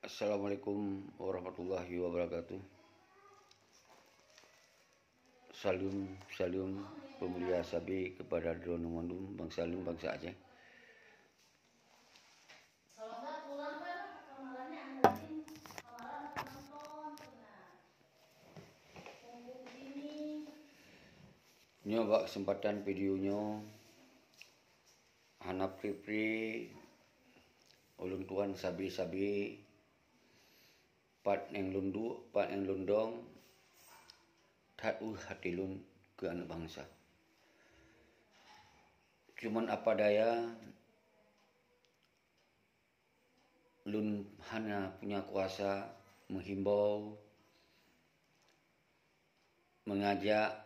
Assalamualaikum warahmatullahi wabarakatuh. Salam salam pemulia Sabi kepada Drone Mandum, Bang Salim, bangsa Aceh. Nyoba kesempatan videonya Hanap Pripri ulun tuan sabi-sabi pat yang lundong tat hati lun ke anak bangsa. Cuman apa daya lun hanya punya kuasa menghimbau, mengajak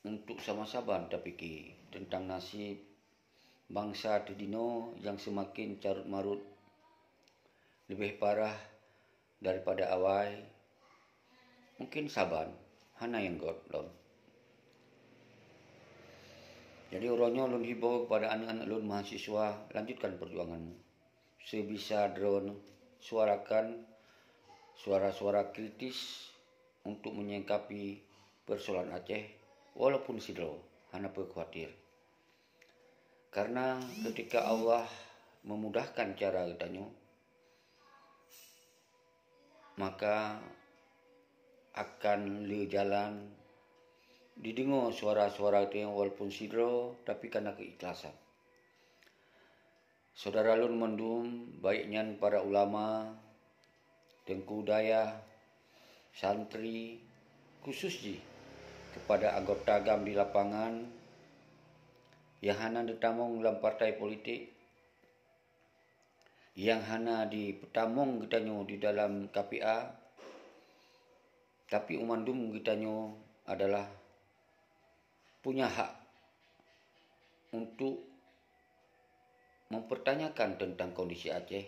untuk sama-sama berpikir tentang nasib bangsa Tidino yang semakin carut marut, lebih parah daripada awal. Mungkin saban hana yang godlon. Jadi orangnya lun hibau kepada anak-anak lun mahasiswa, lanjutkan perjuanganmu. Sebisa drone suarakan suara-suara kritis untuk menyingkapi persoalan Aceh. Walaupun sidro, hana perlu khawatir. Karena ketika Allah memudahkan cara katanya, maka akan le jalan didengar suara-suara itu yang walaupun sidro, tapi karena keikhlasan. Saudara lun Mandum, baiknya para ulama, tengku daya, santri, khusus kepada anggota GAM di lapangan yang hana ditamung dalam partai politik, yang hana dipetamung gitanyo di dalam KPA, tapi umandum gitanyo adalah punya hak untuk mempertanyakan tentang kondisi Aceh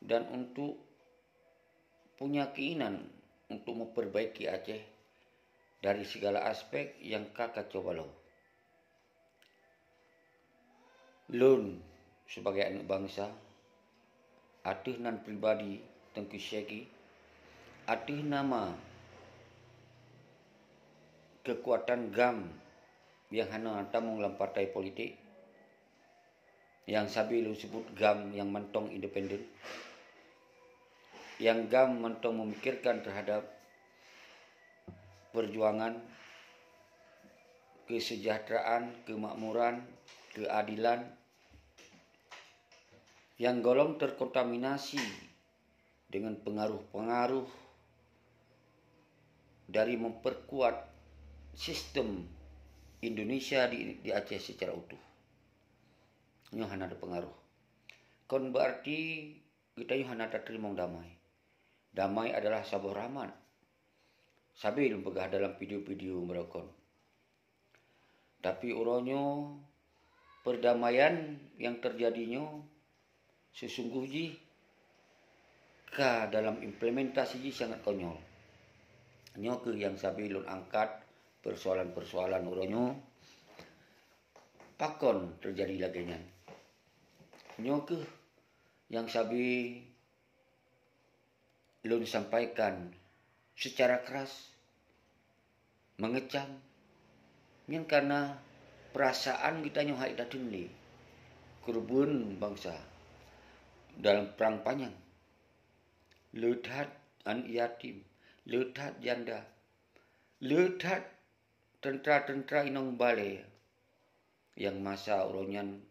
dan untuk punya keinginan untuk memperbaiki Aceh dari segala aspek yang kakak coba lo. Lun sebagai anak bangsa, atih nan pribadi Tengku Syeki, atih nama kekuatan GAM yang hana tamung dalam partai politik, yang sabi lu sebut GAM yang mentong independen, yang GAM mentong memikirkan terhadap perjuangan, kesejahteraan, kemakmuran, keadilan, yang golong terkontaminasi dengan pengaruh-pengaruh dari memperkuat sistem Indonesia di Aceh secara utuh. Ini hana ada pengaruh. Kon berarti kita hana ada terima damai. Damai adalah sebuah rahmat. Sabi pegah dalam video-video merekon. Tapi orangnya perdamaian yang terjadinya sesungguhnya dalam implementasi sangat konyol. Nyo ke yang sabi lun angkat persoalan-persoalan orangnya pakon terjadi lagi nyan. Nyo ke yang sabi lun sampaikan secara keras, mengecam, yang karena perasaan kita nyohai datun li kurban bangsa dalam perang panjang, ledat an yatim, ledat janda, ledat tentara-tentara inong bale yang masa uronyan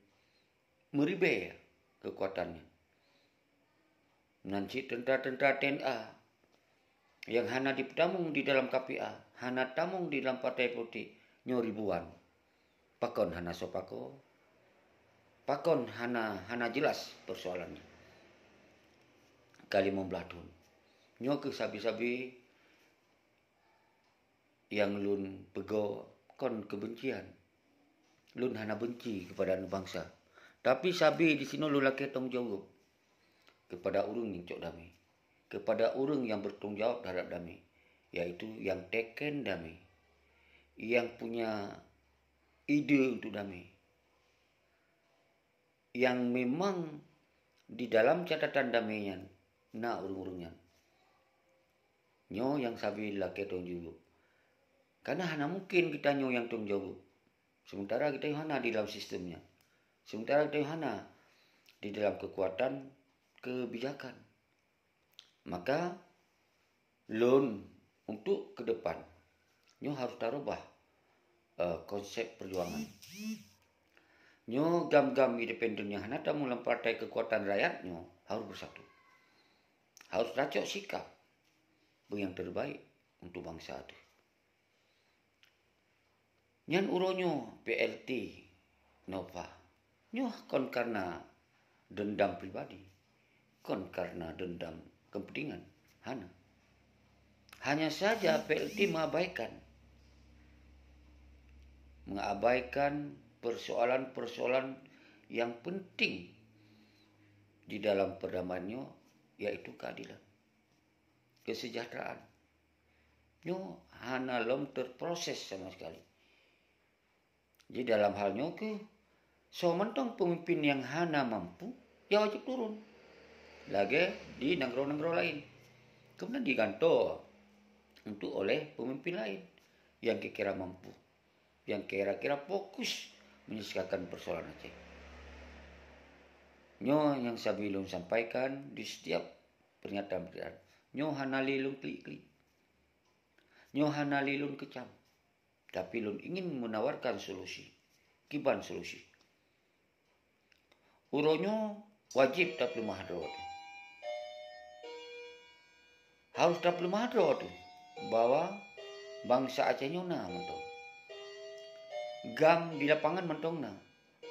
meribe kekuatannya. Nanti tentara-tentara TNA yang hana dipetamung di dalam KPA, hana tamung di dalam partai politik, nyo ribuan. Pakon hana sopako, pakon hana jelas persoalannya. Kali membladun. Nyo ke sabi-sabi yang lun pego kon kebencian. Lun hana benci kepada anak bangsa. Tapi sabi di sini lun laki tanggung jawab kepada urang yang cok damai, kepada urang yang bertanggung jawab terhadap damai, yaitu yang teken damai, yang punya ide untuk damai, yang memang di dalam catatan damaian na urung-urungnya nyo yang sabi laki tong jauh. Karena hana mungkin kita nyo yang tong jauh. Sementara kita yang hana di dalam sistemnya. Sementara kita yang hana di dalam kekuatan kebijakan. Maka loan untuk ke depan nyo harus tarubah konsep perjuangan. Nyo gam-gam independen yang hana tamu dalam partai kekuatan rakyat nyo harus bersatu. Harus racok sikap yang terbaik untuk bangsa itu. Nyan uronyo PLT Nova. Nyo kon karena dendam pribadi. Kon karena dendam kepentingan. Hanya saja PLT mengabaikan persoalan-persoalan yang penting di dalam perdamaiannya, yaitu keadilan, kesejahteraan. Nyo hana lom terproses sama sekali. Jadi dalam halnya so mentong pemimpin yang hana mampu, ya wajib turun. Lagi di negara-negara lain. Kemudian digantung untuk oleh pemimpin lain yang kira-kira mampu, yang kira-kira fokus menyelesaikan persoalan Aceh. Nyo yang saya belum sampaikan di setiap pernyataan. Nyo hana lilung klik-klik. Nyo hana lilung kecam. Tapi lun ingin menawarkan solusi. Kiban solusi. Uronyo wajib tak mahadro. Harus tak mahadro tu. Bahwa bangsa Aceh nyona mentong. Gam di lapangan mentong na.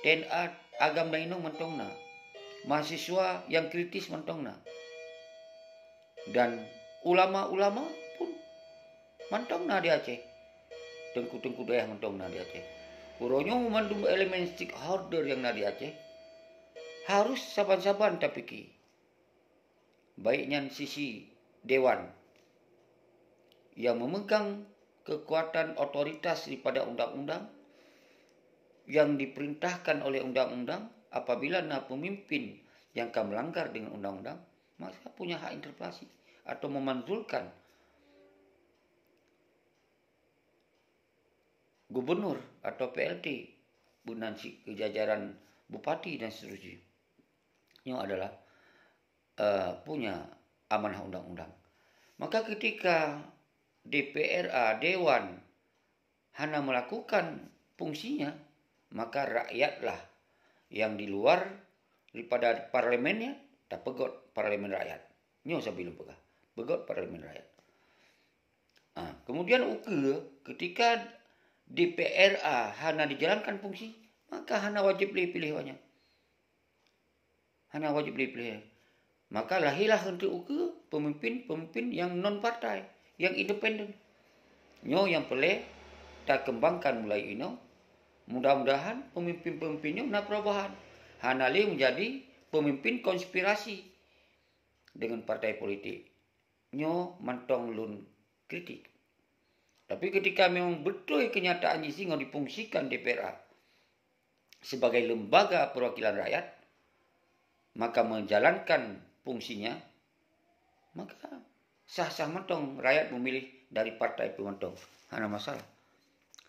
TNA agam dainong mentong na. Mahasiswa yang kritis mentong na. Dan ulama-ulama pun mentong na di Aceh. Tengku-tengku daerah mentong na di Aceh. Uronyo memandung elemen stakeholder yang na di Aceh. Harus saban-saban tapi ki. Baiknya sisi dewan yang memegang kekuatan otoritas daripada undang-undang yang diperintahkan oleh undang-undang. Apabila pemimpin yang akan melanggar dengan undang-undang, maka punya hak interpelasi atau memanzulkan gubernur atau PLT bunansi kejajaran bupati dan seterusnya. Ini adalah punya amanah undang-undang. Maka ketika DPRA, Dewan hanya melakukan fungsinya, maka rakyatlah yang di luar daripada parlemennya tak pegot parlemen rakyat. Nyo saya bilang pegot parlemen rakyat. Kemudian ketika DPRA hanya dijalankan fungsi, maka hanya wajib pilih banyak. Hanya wajib pilih. Maka lahirlah untuk pemimpin-pemimpin yang non partai, yang independen. Nyo yang boleh tak kembangkan mulai ini. Mudah-mudahan pemimpin-pemimpinnya nak perubahan. Hanali menjadi pemimpin konspirasi dengan partai politik. Nyo mantong lun kritik. Tapi ketika memang betul kenyataan sehingga difungsikan DPRA sebagai lembaga perwakilan rakyat, maka menjalankan fungsinya, maka sah-sah mantong rakyat memilih dari partai pemantong. Hana masalah.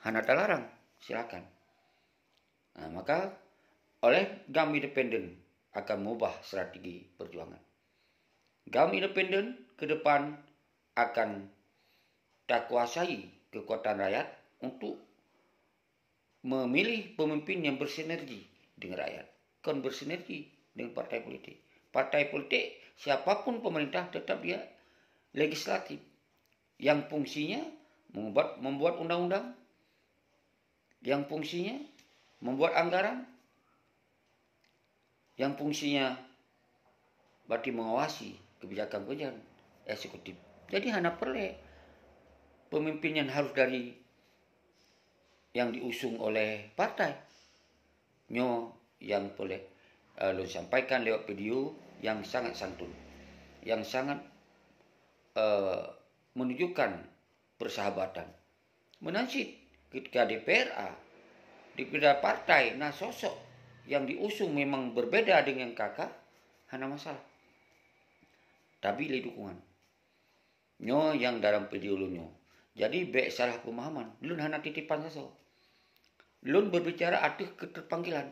Hana terlarang. Silakan. Maka oleh GAM independen akan mengubah strategi perjuangan. GAM independen ke depan akan tak kuasai kekuatan rakyat untuk memilih pemimpin yang bersinergi dengan rakyat. Kan bersinergi dengan partai politik. Partai politik siapapun pemerintah tetap dia legislatif. Yang fungsinya membuat undang-undang. Yang fungsinya membuat anggaran. Yang fungsinya berarti mengawasi kebijakan-kebijakan eksekutif. Jadi hanya perlu pemimpin yang harus dari yang diusung oleh partai. Nyo yang boleh lo sampaikan lewat video yang sangat santun, yang sangat menunjukkan persahabatan. Menasib ketika DPRA, di partai, sosok yang diusung memang berbeda dengan kakak, hana masalah. Tapi le dukungan. Nyo yang dalam video lu nyo. Jadi bek salah pemahaman. Lun hana titipan saso. Lun berbicara arti keterpanggilan.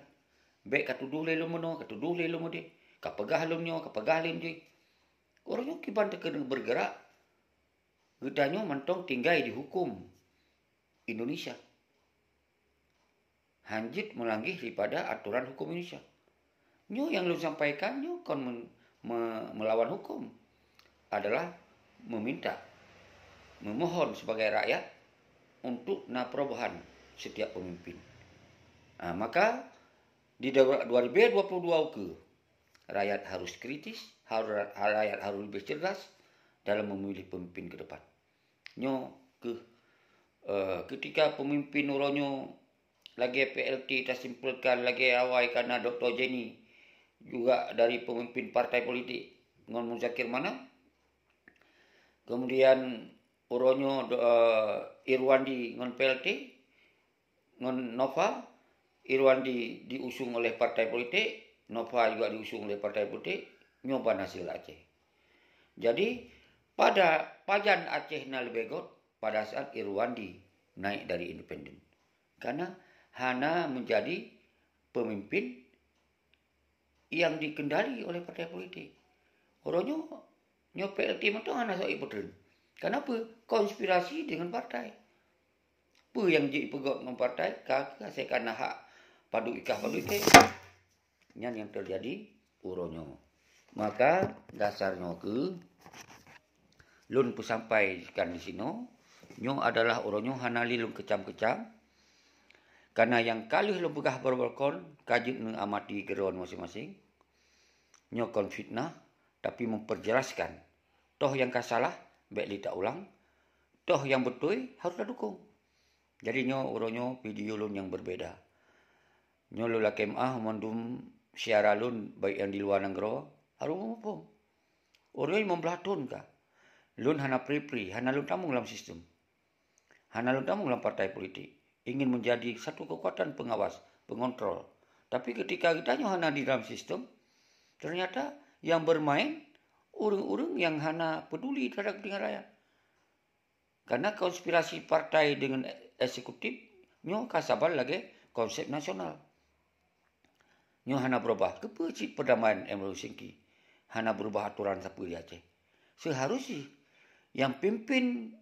Bek katuduh le lu mono, katuduh le lu mode. Kapagah lu nyo, kapagah lim je. Orang nyo kiban kena bergerak. Gedanyo mantong tinggal di hukum Indonesia. Hanjit melanggar daripada aturan hukum Indonesia. Nyo yang lu sampaikan nyo kon melawan hukum adalah memohon sebagai rakyat untuk perubahan setiap pemimpin. Maka di 2022 ke rakyat harus kritis, rakyat harus lebih cerdas dalam memilih pemimpin ke depan. Nyo ketika pemimpin uronyo lagi PLT tersimpulkan lagi awai karena Dr. Jenny juga dari pemimpin partai politik ngon Muzakir mana. Kemudian uronyo Irwandi ngon PLT ngon Nova. Irwandi diusung oleh partai politik, Nova juga diusung oleh partai politik, nyoba hasil Aceh. Jadi pada pajan Aceh na lebegot pada saat Irwandi naik dari independen. Karena hana menjadi pemimpin yang dikendali oleh partai politik. Orangnya PLT itu hana sok iputren. Kenapa? Konspirasi dengan partai. Apa yang dipegot dengan partai? Kakak saya karena hak padu ikah padu ikah. Yang terjadi orangnya. Maka dasarnya ke lun pesampaikan di sini. Nyo adalah orangnya hana lilung kecam-kecam. Karena yang kali lu begah berbalkon, kajib mengamati geruan masing-masing. Nyokon fitnah, tapi memperjelaskan. Toh yang kasalah, baik li tak ulang. Toh yang betul, harus dukung. Jadi uronyo video lun yang berbeda. Nyo lu lakemah, mandum siara lun, baik yang di luar negara, harus mengupung. Orang yang membelatun kah? Lun hana pri-pri, hana lun tamung dalam sistem. Hana lun tamung dalam partai politik. Ingin menjadi satu kekuatan pengawas, pengontrol. Tapi ketika kita hana di dalam sistem, ternyata yang bermain urung-urung yang hana peduli terhadap kepentingan rakyat. Karena konspirasi partai dengan eksekutif, nyo kasabar lagi konsep nasional. Nyo hana berubah. Kepecik perdamaian Emru Singki. Hana berubah aturan sapu di Aceh. Seharusnya yang pimpin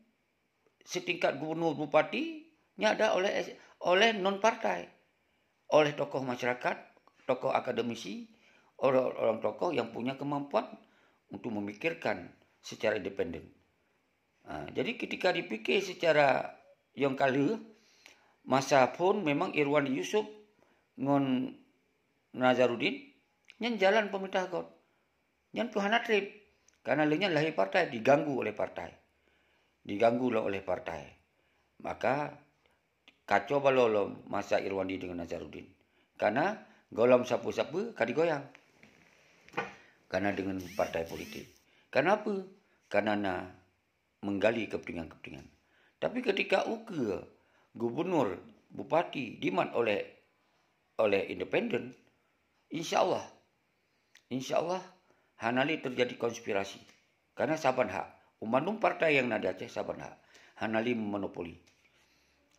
setingkat gubernur bupati ada oleh non partai, oleh tokoh masyarakat, tokoh akademisi, orang tokoh yang punya kemampuan untuk memikirkan secara independen. Jadi ketika dipikir secara yang kali masa pun memang Irwandi Yusuf ngon Nazarudin nyen jalan pemerintah god, nyen Tuhan trip karena lenya lahir partai diganggu oleh partai, maka kacau balolom masa Irwandi dengan Nazarudin. Karena golom sapu-sapu kadi goyang. Karena dengan partai politik. Kenapa? Karena menggali kepentingan-kepentingan. Tapi ketika gubernur, bupati dimat oleh independen, insya Allah hanali terjadi konspirasi. Karena saban hak. Umandung partai yang nada Aceh saban hak. Hanali memonopoli.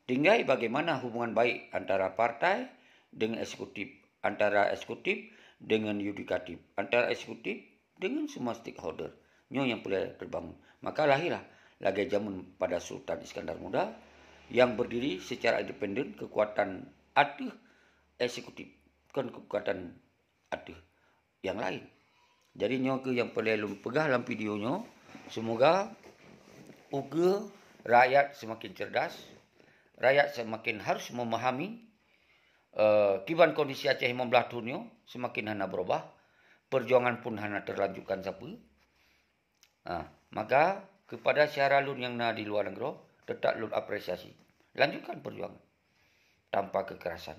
Tinggal bagaimana hubungan baik antara partai dengan eksekutif, antara eksekutif dengan yudikatif, antara eksekutif dengan semua stakeholder. Nyo yang boleh terbangun. Maka lahirlah lagi zaman pada Sultan Iskandar Muda yang berdiri secara independen, kekuatan aduh eksekutif, bukan kekuatan aduh yang lain. Jadi nyo ke yang perlu pegang dalam videonya, semoga rakyat semakin cerdas. Rakyat semakin harus memahami kiban kondisi Aceh membelah dunia semakin hana berubah. Perjuangan pun hana terlanjutkan sapu. Maka kepada syara lun yang di luar negara tetap lun apresiasi. Lanjutkan perjuangan. Tanpa kekerasan.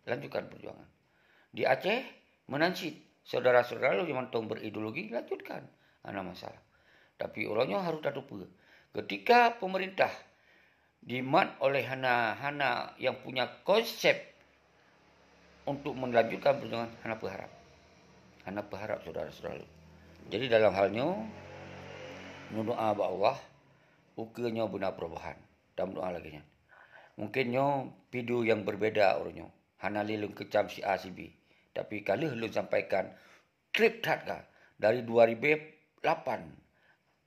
Lanjutkan perjuangan. Di Aceh menansit. Saudara-saudara lu yang mantong berideologi lanjutkan. Hana masalah. Tapi orangnya harus tak lupa. Ketika pemerintah dimat oleh hana yang punya konsep untuk melanjutkan perjuangan, hana berharap. Hana berharap saudara-saudara. Jadi dalam halnya doa ba Allah ukenya benar perubahan. Dan doa lagi nya. Mungkinnya video yang berbeda orangnya. Hana lilung kecam si A si B. Tapi kalau lu sampaikan trip tat ka dari 2008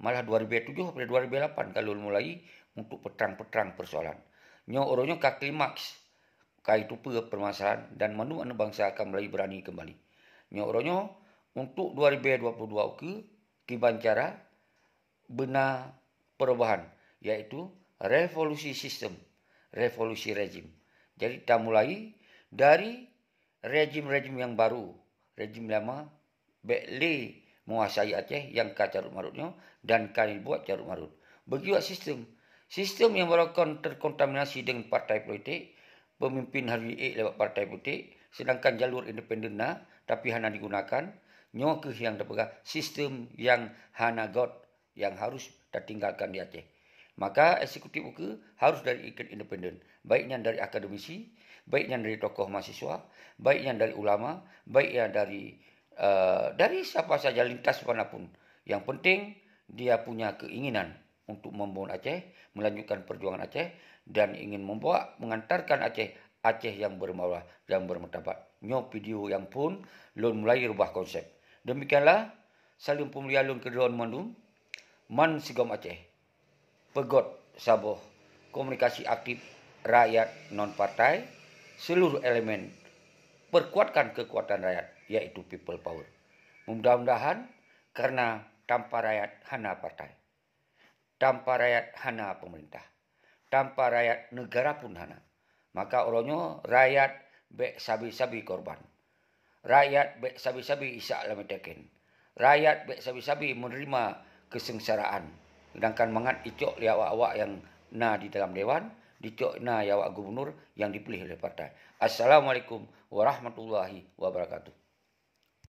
malah 2007 sampai 2008 kalau mulai untuk peterang-peterang persoalan. Nyo orangnya ka klimaks kai itu permasalahan dan mana bangsa akan mulai berani kembali. Nyo orangnya untuk 2022 ke kibancara benar perubahan yaitu revolusi sistem, revolusi rejim. Jadi kita mulai dari rejim-rejim yang baru, rejim lama bekli menguasai Aceh yang carut marutnya dan kali buat carut marut. Begitu sistem yang melakukan terkontaminasi dengan partai politik, pemimpin hari lewat partai politik, sedangkan jalur independen tapi hanya digunakan nyo ke yang terpegang sistem yang hana got yang harus tertinggalkan di Aceh. Maka eksekutif UKE harus dari ikut independen, baiknya dari akademisi, baiknya dari tokoh mahasiswa, baiknya dari ulama, baiknya dari siapa saja lintas manapun. Yang penting dia punya keinginan untuk membangun Aceh, melanjutkan perjuangan Aceh dan ingin mengantarkan Aceh yang bermaulah dan bermartabat. Nyo video yang pun lun mulai rubah konsep. Demikianlah saling pemulihan lun kedua mandum man sigom Aceh. Pegot saboh komunikasi aktif rakyat non partai seluruh elemen perkuatkan kekuatan rakyat yaitu people power. Mudah-mudahan karena tanpa rakyat hana partai, tanpa rakyat hana pemerintah, tanpa rakyat negara pun hana. Maka orangnya rakyat bek sabi-sabi korban, rakyat bek sabi-sabi isak lametaken, rakyat bek sabi-sabi menerima kesengsaraan. Sedangkan mangat icok li awak-awak yang di dalam dewan, dicok awak gubernur yang dipilih oleh partai. Assalamualaikum warahmatullahi wabarakatuh.